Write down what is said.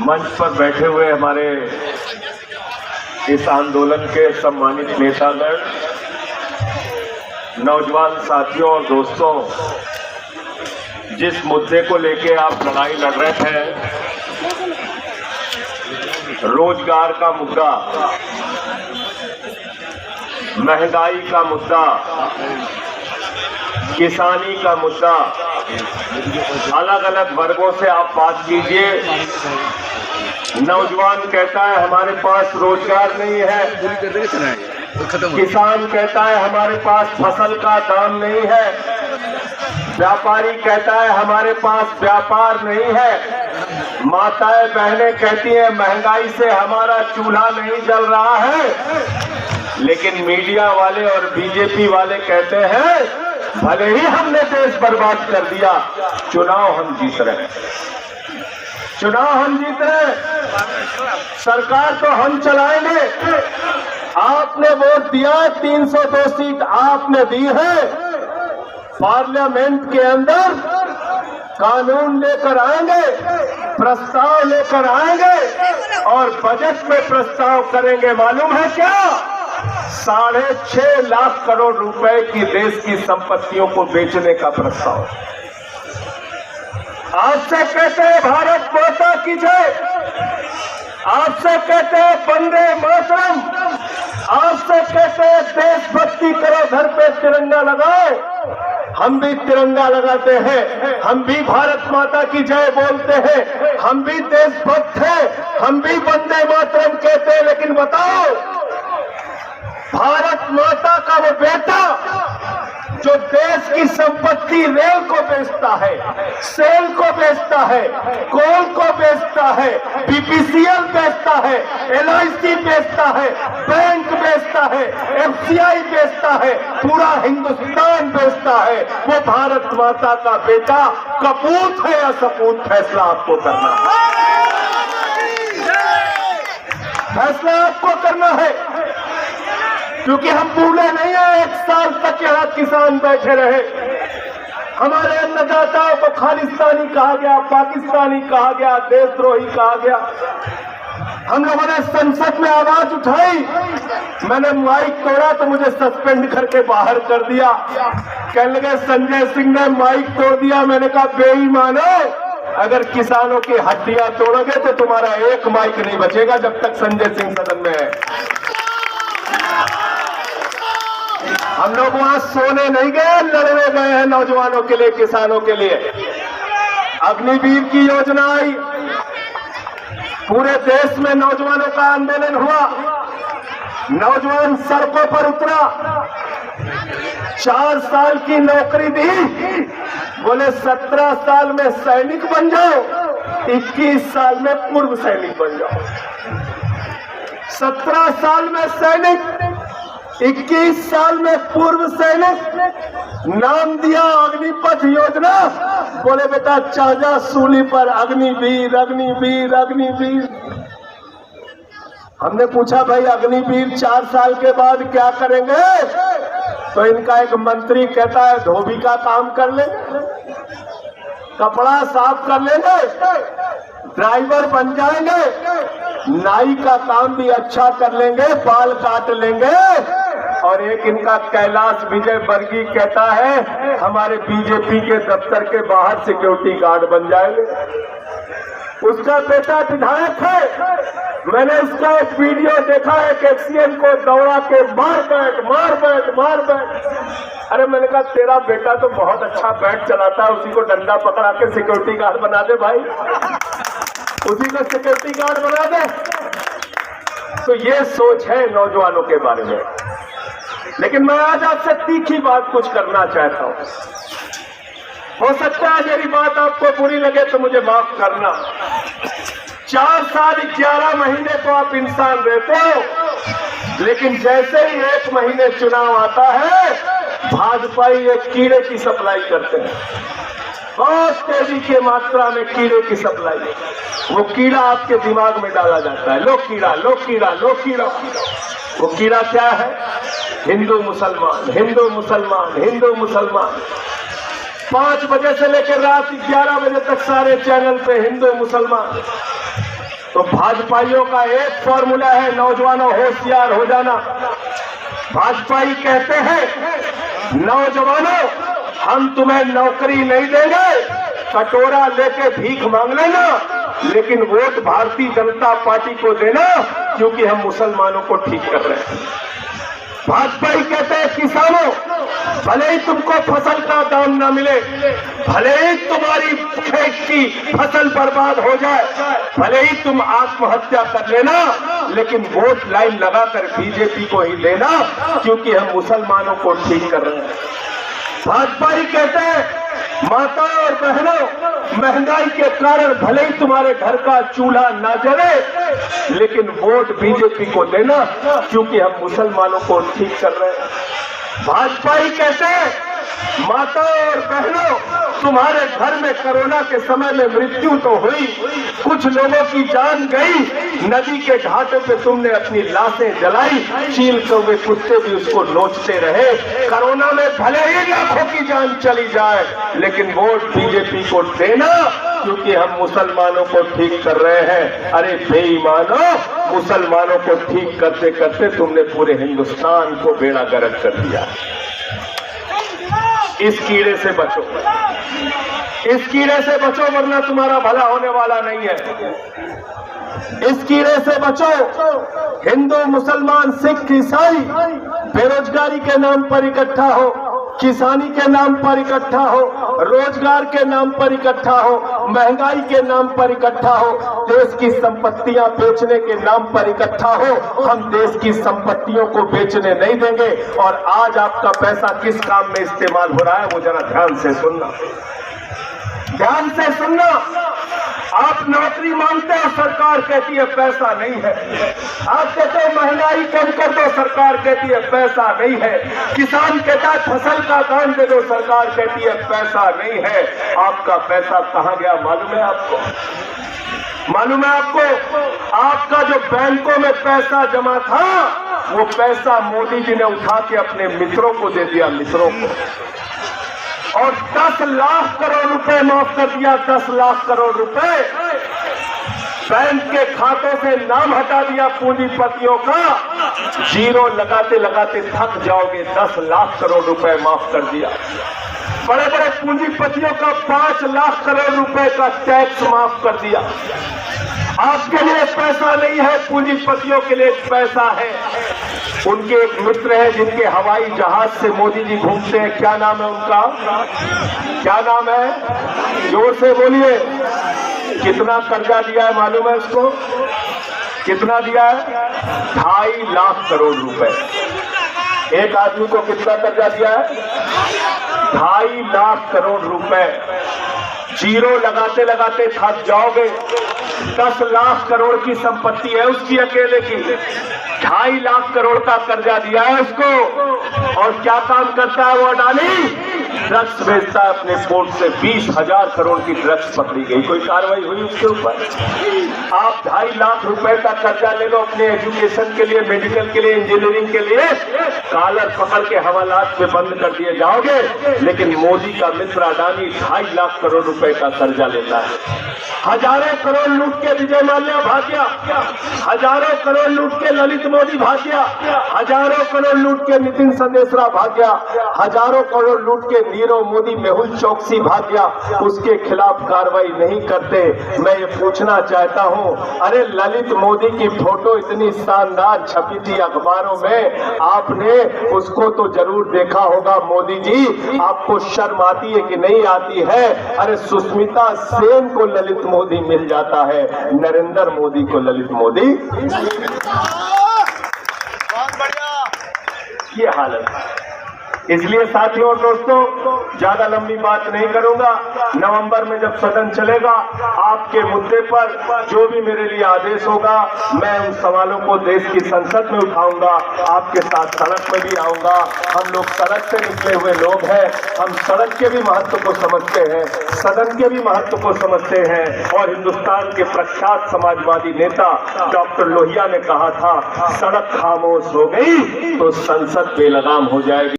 मंच पर बैठे हुए हमारे इस आंदोलन के सम्मानित नेतागण, नौजवान साथियों और दोस्तों, जिस मुद्दे को लेके आप लड़ाई लड़ रहे हैं, रोजगार का मुद्दा, महंगाई का मुद्दा, किसानी का मुद्दा, अलग अलग वर्गों से आप बात कीजिए। नौजवान कहता है हमारे पास रोजगार नहीं है, किसान कहता है हमारे पास फसल का दाम नहीं है, व्यापारी कहता है हमारे पास व्यापार नहीं है, माताएं बहनें कहती हैं महंगाई से हमारा चूल्हा नहीं जल रहा है। लेकिन मीडिया वाले और बीजेपी वाले कहते हैं भले ही हमने देश बर्बाद कर दिया, चुनाव हम जीत रहे हैं, चुनाव हम जीत रहे हैं, सरकार तो हम चलाएंगे। आपने वोट दिया, 302 सीट आपने दी है, पार्लियामेंट के अंदर कानून लेकर आएंगे, प्रस्ताव लेकर आएंगे और बजट में प्रस्ताव करेंगे। मालूम है क्या? 6.5 लाख करोड़ रुपए की देश की संपत्तियों को बेचने का प्रस्ताव। आपसे कहते हैं भारत माता की जय, आपसे कहते हैं वंदे मातरम, आपसे कहते हैं देशभक्ति करो, घर पे तिरंगा लगाओ। हम भी तिरंगा लगाते हैं, हम भी भारत माता की जय बोलते हैं, हम भी देशभक्त हैं, हम भी वंदे मातरम कहते हैं। लेकिन बताओ, भारत माता का वो बेटा जो देश की संपत्ति रेल को बेचता है, सेल को बेचता है, कोल को बेचता है, बीपीसीएल बेचता है, एलआईसी बेचता है, बैंक बेचता है, एफसीआई बेचता है, पूरा हिंदुस्तान बेचता है, वो भारत माता का बेटा कपूत है या सपूत, फैसला आपको करना है, फैसला आपको करना है। क्योंकि हम भूले नहीं है, 1 साल तक यहाँ किसान बैठे रहे, हमारे अन्नदाताओं को खालिस्तानी कहा गया, पाकिस्तानी कहा गया, देशद्रोही कहा गया। हम लोगों ने संसद में आवाज उठाई, मैंने माइक तोड़ा तो मुझे सस्पेंड करके बाहर कर दिया। कहने लगे संजय सिंह ने माइक तोड़ दिया। मैंने कहा बेईमानो, अगर किसानों की हड्डियां तोड़ोगे तो तुम्हारा एक माइक नहीं बचेगा जब तक संजय सिंह सदन में है। हम लोग वहां सोने नहीं गए, लड़ने गए हैं नौजवानों के लिए, किसानों के लिए। अग्निवीर की योजना आई, पूरे देश में नौजवानों का आंदोलन हुआ, नौजवान सड़कों पर उतरा, 4 साल की नौकरी दी, बोले 17 साल में सैनिक बन जाओ, 21 साल में पूर्व सैनिक बन जाओ। 17 साल में सैनिक, 21 साल में पूर्व सैनिक, नाम दिया अग्निपथ योजना। बोले बेटा चाजा सूली पर अग्निवीर, अग्निवीर, अग्निवीर। हमने पूछा भाई अग्निवीर 4 साल के बाद क्या करेंगे? तो इनका एक मंत्री कहता है धोबी का काम कर लेंगे, कपड़ा साफ कर लेंगे, ड्राइवर बन जाएंगे, नाई का काम भी अच्छा कर लेंगे, बाल काट लेंगे। और एक इनका कैलाश विजय वर्गीय कहता है हमारे बीजेपी के दफ्तर के बाहर सिक्योरिटी गार्ड बन जाएंगे। उसका बेटा विधायक है, मैंने उसका एक वीडियो देखा है कि एक्सीएन को दौड़ा के मार बैठ, मार बैठ, मार बैठ। अरे मैंने कहा तेरा बेटा तो बहुत अच्छा बैट चलाता है, उसी को डंडा पकड़ा के सिक्योरिटी गार्ड बना दे भाई, उसी को सिक्योरिटी गार्ड बना दे। तो ये सोच है नौजवानों के बारे में। लेकिन मैं आज आपसे तीखी बात कुछ करना चाहता हूं। हो सकता है मेरी बात आपको बुरी लगे तो मुझे माफ करना। 4 साल 11 महीने तो आप इंसान रहते हो, लेकिन जैसे ही 1 महीने चुनाव आता है, भाजपाई एक कीड़े की सप्लाई करते हैं, बहुत तेजी के मात्रा में कीड़े की सप्लाई। वो कीड़ा आपके दिमाग में डाला जाता है, लो कीड़ा, लो कीड़ा, लो कीड़ा। वो कीड़ा क्या है? हिंदू मुसलमान, हिंदू मुसलमान, हिंदू मुसलमान। 5 बजे से लेकर रात 11 बजे तक सारे चैनल पे हिंदू मुसलमान। तो भाजपाइयों का एक फॉर्मूला है, नौजवानों होशियार हो जाना। भाजपाई कहते हैं नौजवानों हम तुम्हें नौकरी नहीं देंगे, कटोरा लेके भीख मांग लेना, लेकिन वोट भारतीय जनता पार्टी को देना, क्योंकि हम मुसलमानों को ठीक कर रहे हैं। भाजपाई कहते हैं किसानों भले ही तुमको फसल का दाम ना मिले, भले ही तुम्हारी खेत की फसल बर्बाद हो जाए, भले ही तुम आत्महत्या कर लेना, लेकिन वोट लाइन लगाकर बीजेपी को ही लेना, क्योंकि हम मुसलमानों को ठीक कर रहे हैं। भाजपाई कहते हैं माता और बहनों महंगाई के कारण भले ही तुम्हारे घर का चूल्हा ना जले, लेकिन वोट बीजेपी को देना, क्योंकि हम मुसलमानों को ठीक कर रहे हैं। भाजपाई कहते हैं माता और बहनों तुम्हारे घर में कोरोना के समय में मृत्यु तो हुई, कुछ लोगों की जान गई, नदी के घाटों पे तुमने अपनी लाशें जलाई, चील कौवे कुत्ते भी उसको नोचते रहे। कोरोना में भले ही लाखों की जान चली जाए, लेकिन वोट बीजेपी को देना, क्योंकि हम मुसलमानों को ठीक कर रहे हैं। अरे बेईमानों, मुसलमानों को ठीक करते करते तुमने पूरे हिंदुस्तान को बेड़ा गर्क कर दिया। इस कीड़े से बचो, इस कीड़े से बचो, वरना तुम्हारा भला होने वाला नहीं है। इस कीड़े से बचो। हिंदू मुसलमान सिख ईसाई बेरोजगारी के नाम पर इकट्ठा हो, किसानी के नाम पर इकट्ठा हो, रोजगार के नाम पर इकट्ठा हो, महंगाई के नाम पर इकट्ठा हो, देश की संपत्तियां बेचने के नाम पर इकट्ठा हो। हम देश की संपत्तियों को बेचने नहीं देंगे। और आज आपका पैसा किस काम में इस्तेमाल हो रहा है, वो जरा ध्यान से सुनना, ध्यान से सुनना। आप नौकरी मांगते हो, सरकार कहती है पैसा नहीं है। आप कहते हो महंगाई कम कर दो, सरकार कहती है पैसा नहीं है। किसान कहता है फसल का दाम दे दो, सरकार कहती है पैसा नहीं है। आपका पैसा कहां गया मालूम है आपको? मालूम है आपको? आपका जो बैंकों में पैसा जमा था, वो पैसा मोदी जी ने उठा के अपने मित्रों को दे दिया, मित्रों को, और 10 लाख करोड़ रुपए माफ कर दिया। 10 लाख करोड़ रुपए बैंक के खाते से नाम हटा दिया पूंजीपतियों का। जीरो लगाते लगाते थक जाओगे। 10 लाख करोड़ रुपए माफ कर दिया। बड़े बड़े पूंजीपतियों का 5 लाख करोड़ रुपए का टैक्स माफ कर दिया। आपके लिए पैसा नहीं है, पूंजीपतियों के लिए पैसा है। उनके एक मित्र है जिनके हवाई जहाज से मोदी जी घूमते हैं, क्या नाम है उनका? क्या नाम है? जोर से बोलिए। कितना कर्जा दिया है मालूम है उसको? कितना दिया है? 2.5 लाख करोड़ रुपए। एक आदमी को कितना कर्जा दिया है? 2.5 लाख करोड़ रुपए। जीरो लगाते लगाते थक जाओगे। 10 लाख करोड़ की संपत्ति है उसकी अकेले की, 2.5 लाख करोड़ का कर्जा दिया है उसको। और क्या काम करता है वो अडानी? ड्रग्स बेचता है अपने पोर्ट से। 20,000 करोड़ की ड्रग्स पकड़ी गई, कोई कार्रवाई हुई उसके ऊपर? आप 2.5 लाख रुपए का कर्जा ले लो अपने एजुकेशन के लिए, मेडिकल के लिए, इंजीनियरिंग के लिए, कॉलर पकड़ के हवालात में बंद कर दिए जाओगे। लेकिन मोदी का मित्र अडानी 2.5 लाख करोड़ रुपए का कर्जा लेता है। हजारों करोड़ लूट के विजय माल्या भाग गया, हजारों करोड़ लूट के ललित मोदी भाग गया, हजारों करोड़ लूट के नितिन संदेशरा भाग गया, हजारों करोड़ लूट के नीरव मोदी, मेहुल चौकसी भाग गया। उसके खिलाफ कार्रवाई नहीं करते। मैं ये पूछना चाहता हूँ, अरे ललित मोदी की फोटो इतनी शानदार छपी थी अखबारों में, आपने उसको तो जरूर देखा होगा। मोदी जी आपको शर्म आती है कि नहीं आती है? अरे सुष्मिता सेन को ललित मोदी मिल जाता है, नरेंद्र मोदी को ललित मोदी। बहुत बढ़िया ये हालत है। इसलिए साथियों और दोस्तों, ज्यादा लंबी बात नहीं करूंगा। नवंबर में जब सदन चलेगा, आपके मुद्दे पर जो भी मेरे लिए आदेश होगा, मैं उन सवालों को देश की संसद में उठाऊंगा, आपके साथ सड़क में भी आऊंगा। हम लोग सड़क से निकले हुए लोग हैं, हम सड़क के भी महत्व को समझते हैं, सदन के भी महत्व को समझते हैं। और हिंदुस्तान के प्रख्यात समाजवादी नेता डॉक्टर लोहिया ने कहा था, सड़क खामोश हो गई तो संसद बेलगाम हो जाएगी।